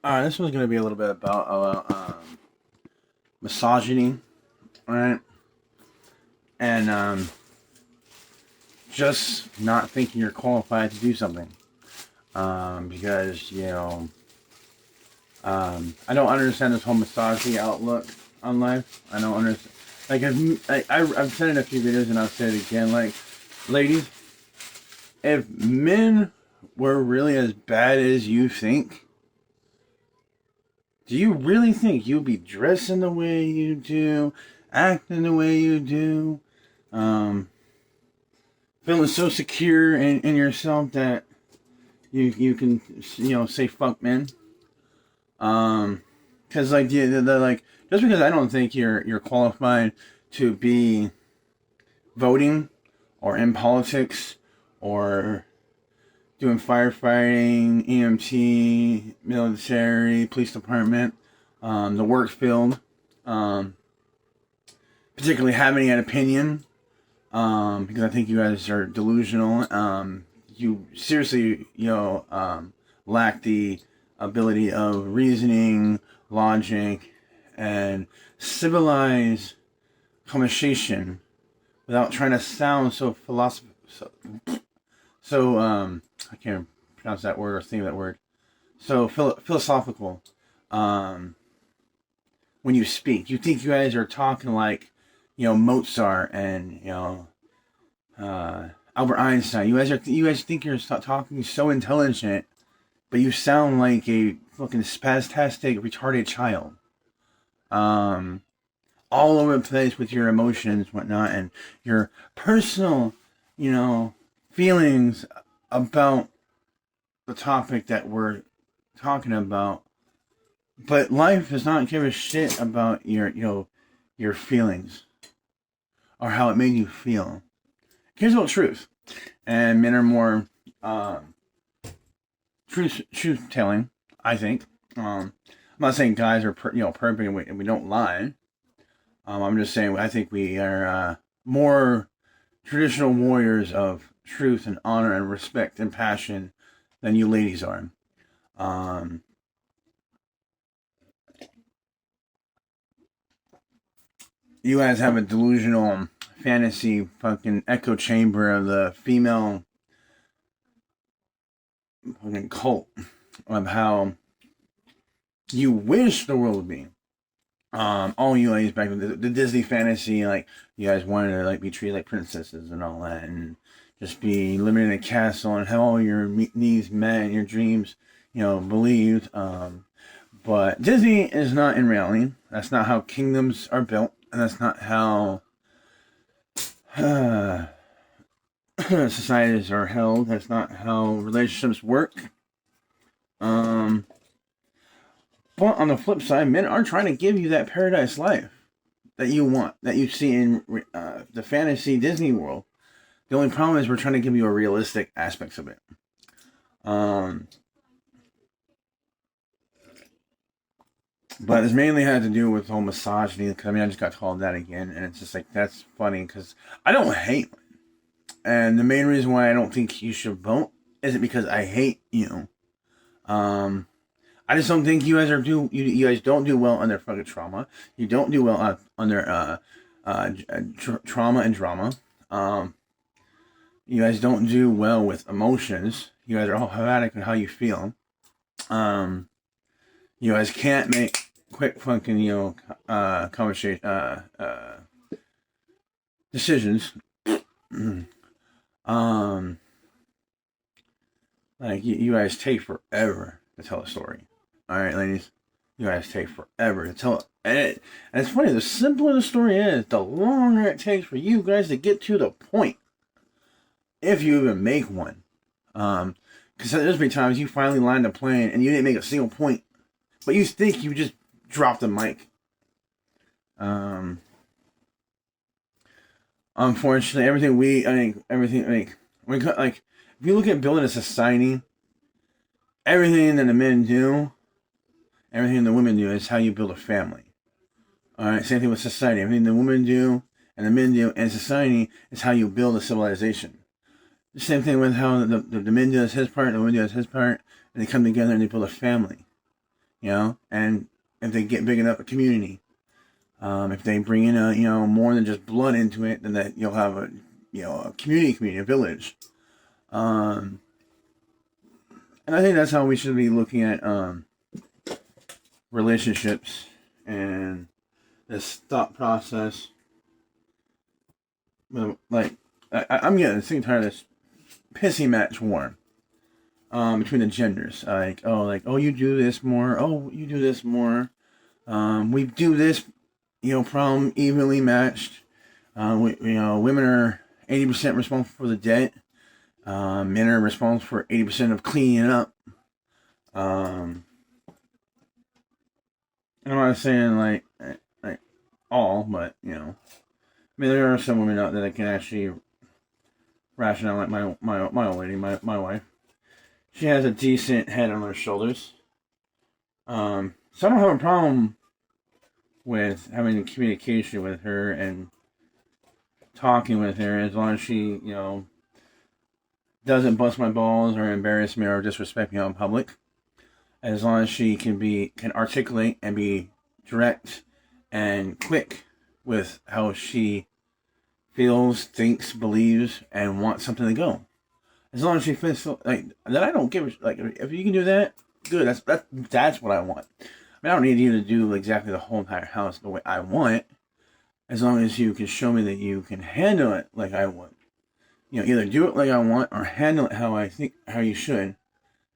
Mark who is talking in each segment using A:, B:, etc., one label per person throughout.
A: This one's going to be a little bit about misogyny, right? And just not thinking you're qualified to do something. Because, I don't understand this whole misogyny outlook on life. I don't understand. Like, I've said it in a few videos and I'll say it again. Like, ladies, if men were really as bad as you think, do you really think you'd be dressing the way you do, acting the way you do, um, feeling so secure in yourself that you can say fuck men? Because like the like just because I don't think you're qualified to be voting or in politics or doing firefighting, EMT, military, police department, the work field, um, particularly having an opinion, because I think you guys are delusional. You seriously, lack the ability of reasoning, logic, and civilized conversation without trying to sound so philosophical. So I can't pronounce that word or think of that word. So philosophical. Um, when you speak, you think you guys are talking like, Mozart and Albert Einstein. You guys think you're talking so intelligent, but you sound like a fucking spastastic, retarded child. Um, all over the place with your emotions, whatnot, and your personal, feelings about the topic that we're talking about. But life does not give a shit about your feelings or how it made you feel. It cares about truth, and men are more truth telling. I think. I'm not saying guys are perfect and we don't lie. I'm just saying I think we are more traditional warriors of truth and honor and respect and passion than you ladies are. Um, you guys have a delusional fantasy fucking echo chamber of the female fucking cult of how you wish the world would be. All you ladies back in the Disney fantasy, like you guys wanted to like be treated like princesses and all that, and just be living in a castle and have all your needs met and your dreams, believed. But Disney is not in reality. That's not how kingdoms are built, and that's not how uh, societies are held. That's not how relationships work. Um, but on the flip side, men are trying to give you that paradise life that you want, that you see in the fantasy Disney world. The only problem is we're trying to give you a realistic aspects of it. Um, but this mainly had to do with whole misogyny. Because I just got called that again, and it's just like that's funny because I don't hate, and the main reason why I don't think you should vote isn't because I hate you. Um, I just don't think you guys are you guys don't do well under fucking trauma. You don't do well under trauma and drama. Um, you guys don't do well with emotions. You guys are all erratic in how you feel. Um, you guys can't make quick fucking conversation decisions. um, like you guys take forever to tell a story. All right, ladies, you guys take forever to tell it. And it's funny. The simpler the story is, the longer it takes for you guys to get to the point, if you even make one. Because there's been times you finally land a plane and you didn't make a single point, but you think you just dropped the mic. Unfortunately, if you look at building a society, everything that the men do, everything the women do is how you build a family. All right, same thing with society. Everything the women do and the men do in society is how you build a civilization. The same thing with how the men does his part, the women does his part, and they come together and they build a family. and if they get big enough a community, if they bring in more than just blood into it, then that you'll have a community, a village. And I think that's how we should be looking at relationships and this thought process. Like, I'm getting sick and tired of this pissy match war between the genders. Oh, you do this more. Oh, you do this more. We do this, problem evenly matched. Women are 80% responsible for the debt. Men are responsible for 80% of cleaning up. I'm not saying like all, but I mean there are some women out there that can actually rationale, like my old lady, my wife. She has a decent head on her shoulders. So I don't have a problem with having communication with her and talking with her as long as she, doesn't bust my balls or embarrass me or disrespect me out in public. As long as she can articulate and be direct and quick with how she feels, thinks, believes, and wants something to go. As long as she feels like that, I don't give a like. If you can do that, good. That's what I want. I mean, I don't need you to do exactly the whole entire house the way I want it. As long as you can show me that you can handle it like I want. Either do it like I want or handle it how I think how you should.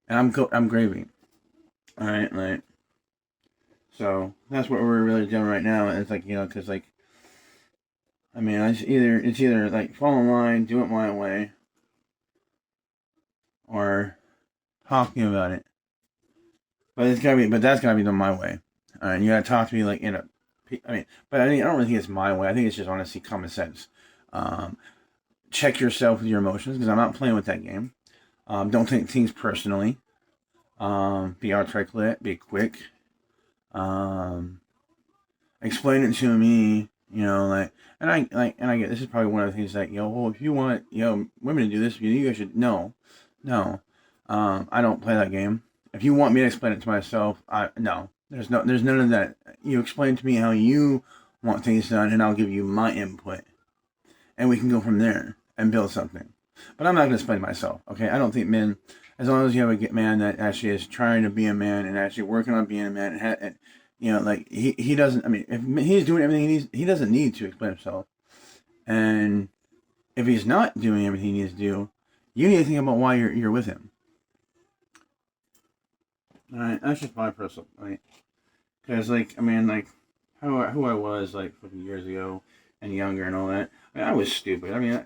A: And I'm gravy. All right, like. So that's what we're really doing right now. It's like because like. I mean, it's either like fall in line, do it my way, or talking about it. But that's gotta be done my way. All right, you gotta talk to me like in a. I mean, but I don't really think it's my way. I think it's just honestly common sense. Check yourself with your emotions because I'm not playing with that game. Don't take things personally. Be articulate. Be quick. Explain it to me. And I get this is probably one of the things that well, if you want women to do this, you guys should no. I don't play that game. If you want me to explain it to myself, no. There's none of that. You explain to me how you want things done, and I'll give you my input, and we can go from there and build something. But I'm not going to explain myself. Okay, I don't think men, as long as you have a man that actually is trying to be a man and actually working on being a man, and like he doesn't. I mean, if he's doing everything he doesn't need to explain himself. And if he's not doing everything he needs to do, you need to think about why you're with him. All right, that's just my personal right. Because like I mean like who I was like fucking years ago and younger and all that. I mean, I was stupid. I mean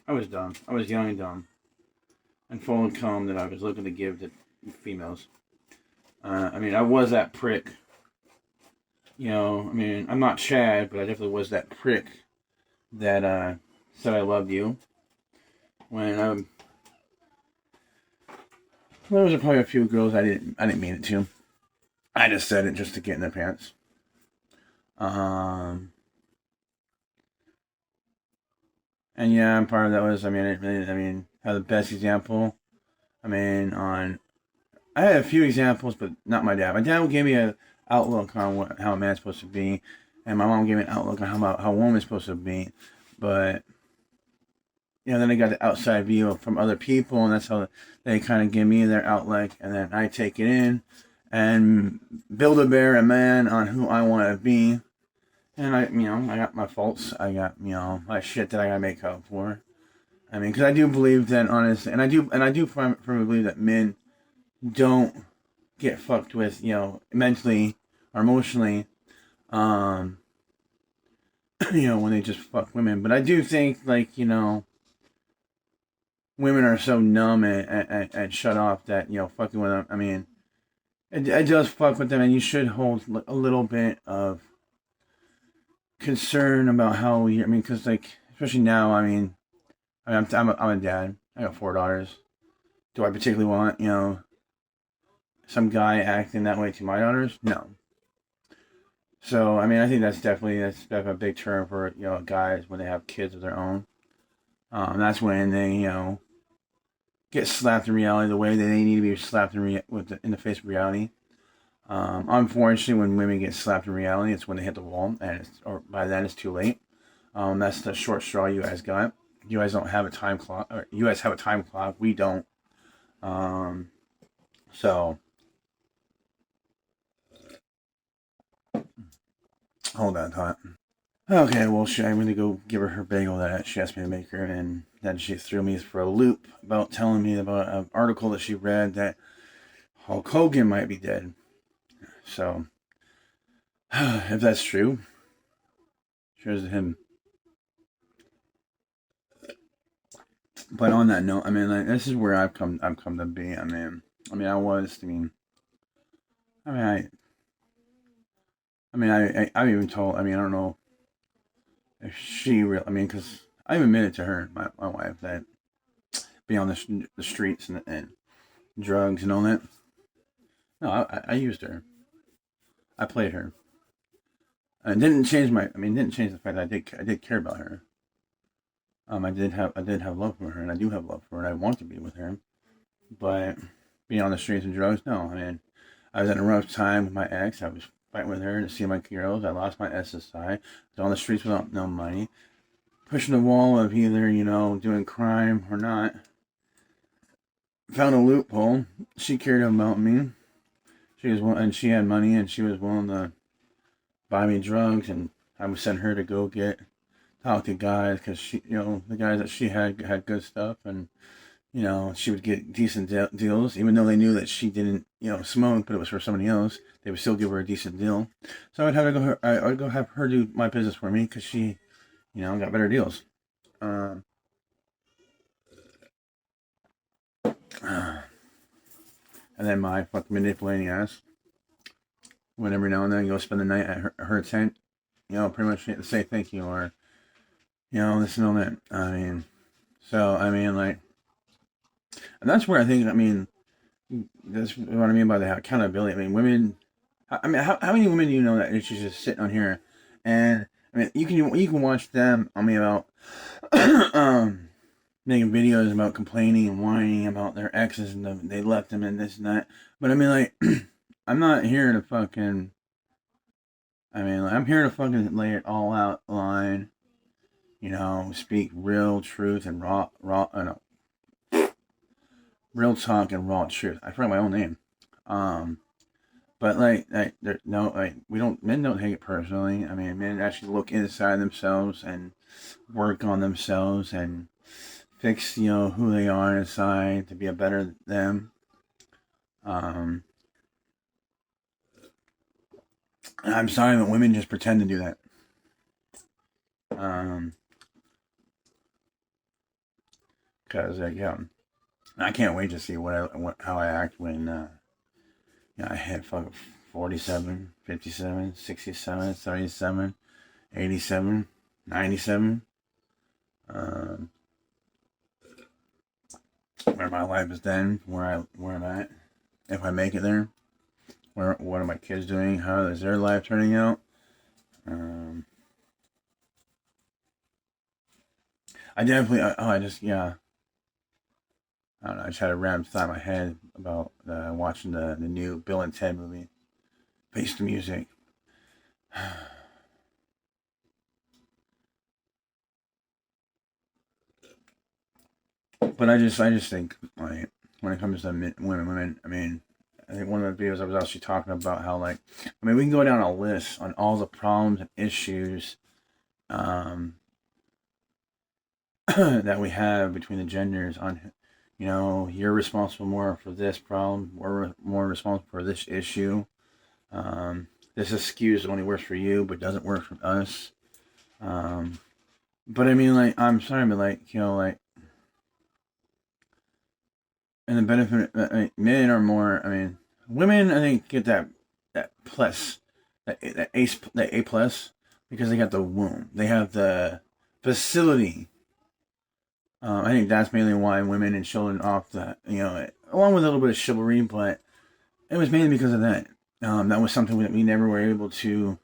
A: I was dumb. I was young and dumb, and full of cum that I was looking to give to females. I mean I was that prick. I mean I'm not Chad, but I definitely was that prick that said I loved you when there was probably a few girls I didn't mean it to. I just said it just to get in their pants. And yeah, part of that was I mean have the best example. I mean I had a few examples, but not my dad. My dad gave me an outlook on how a man's supposed to be, and my mom gave me an outlook on how a woman's supposed to be. But then I got the outside view from other people, and that's how they kind of give me their outlook, and then I take it in and build a man on who I want to be. And I got my faults. I got my shit that I gotta make up for. I mean, because I do believe that honestly, and I do firmly believe that men don't get fucked with mentally or emotionally, when they just fuck women. But I do think like women are so numb and shut off that fucking with them. I mean, it does fuck with them, and you should hold a little bit of concern about how you. I mean, because like especially now, I'm a dad. I got 4 daughters. Do I particularly want some guy acting that way to my daughters? No. So I mean, I think that's definitely a big term for guys when they have kids of their own. That's when they get slapped in reality the way that they need to be slapped in the face of reality. Unfortunately, when women get slapped in reality, it's when they hit the wall, and or by then it's too late. That's the short straw you guys got. You guys don't have a time clock. Or you guys have a time clock. We don't. Um, so hold on, thought. Okay, well, I'm gonna go give her bagel that she asked me to make her, and then she threw me for a loop about telling me about an article that she read that Hulk Hogan might be dead. So, if that's true, cheers to him. But on that note, I mean, like, this is where I've come to be. I was. I mean, I'm even told. I don't know if she real. Because I've admitted to her, my wife, that being on the streets and drugs and all that. No, I used her. I played her. And it didn't change didn't change the fact that I did care about her. I did have love for her, and I do have love for her, and I want to be with her. But being on the streets and drugs, no. I was in a rough time with my ex. I was fighting with her to see my girls. I lost my SSI. I was on the streets without no money, pushing the wall of either doing crime or not. Found a loophole. She cared about me. And she had money, and she was willing to buy me drugs, and I would send her to go talk to guys because the guys that she had good stuff, and she would get decent deals, even though they knew that she didn't smoke, but it was for somebody else. They would still give her a decent deal. So I would go have her do my business for me because she got better deals. Um, and then my fucking manipulating ass would every now and then go spend the night at her tent, pretty much to say thank you or this and all that. Like, and that's where I think, that's what I mean by the accountability. Women. How many women do you know that it's just sitting on here, and you can watch them. About making videos about complaining and whining about their exes and they left them and this and that. But like, I'm not here to fucking. I'm here to fucking lay it all out line. Speak real truth and real talk and raw truth. I forgot my own name. But we don't men don't take it personally. Men actually look inside themselves and work on themselves and fix who they are inside to be a better them. I'm sorry, but women just pretend to do that. Because I can't wait to see how I act when I hit fucking 47, 57, 67, 37, 87, 97. Where my life is then, where I'm at, if I make it there. What are my kids doing? How is their life turning out? I definitely. I just yeah. I don't know. I just had a random thought in my head about watching the new Bill and Ted movie. Face the music. But I just think like when it comes to women. I think one of the videos I was actually talking about how we can go down a list on all the problems and issues that we have between the genders on you're responsible more for this problem, we're more responsible for this issue. This excuse only works for you but doesn't work for us. But I'm sorry, but and the benefit, men are more, women I think get that plus, that A plus, because they got the womb, they have the facility. I think that's mainly why women and children off the, along with a little bit of chivalry, but it was mainly because of that. That was something that we never were able to.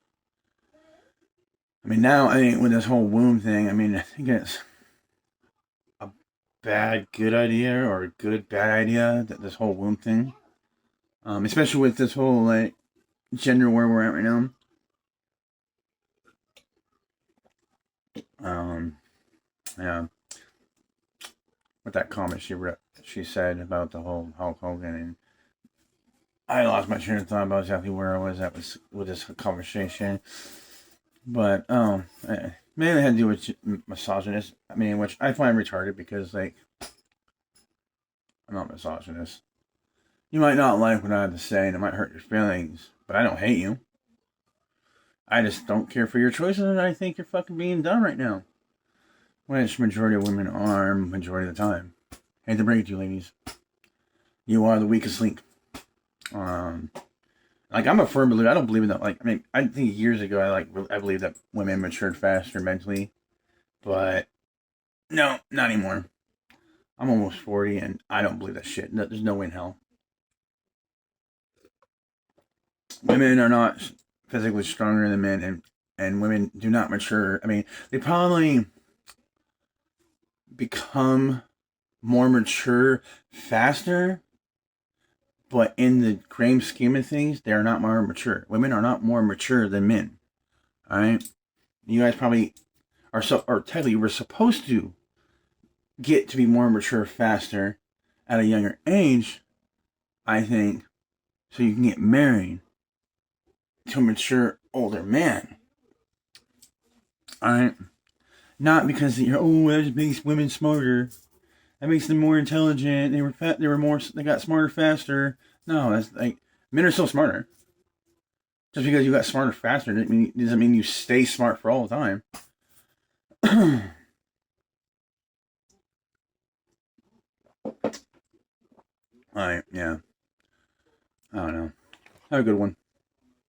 A: Now, with this whole womb thing, I think it's a bad good idea or a good bad idea, that this whole womb thing. Especially with this whole, gender where we're at right now. Yeah, with that comment she said about the whole Hulk Hogan, and I lost my train of thought about exactly where I was at with this conversation. But mainly had to do with misogynist. I mean, which I find retarded because like I'm not misogynist. You might not like what I have to say, and it might hurt your feelings, but I don't hate you. I just don't care for your choices, and I think you're fucking being dumb right now. Which majority of women are majority of the time. Hate to break it to you, ladies. You are the weakest link. Like I'm a firm believer. I don't believe in that. Like I mean, I think years ago I believe that women matured faster mentally, but no, not anymore. I'm almost 40, and I don't believe that shit. No, there's no way in hell. Women are not physically stronger than men, and women do not mature. I mean, they probably become more mature faster, but in the grand scheme of things, they are not more mature. Women are not more mature than men. All right, you guys probably or technically we're supposed to get to be more mature faster at a younger age. I think so you can get married to a mature older man. All right, not because you're that makes women smarter. That makes them more intelligent. They were fat. They were more. They got smarter faster. No, that's like men are still smarter. Just because you got smarter faster doesn't mean you stay smart for all the time. All right, yeah. I don't know. Have a good one.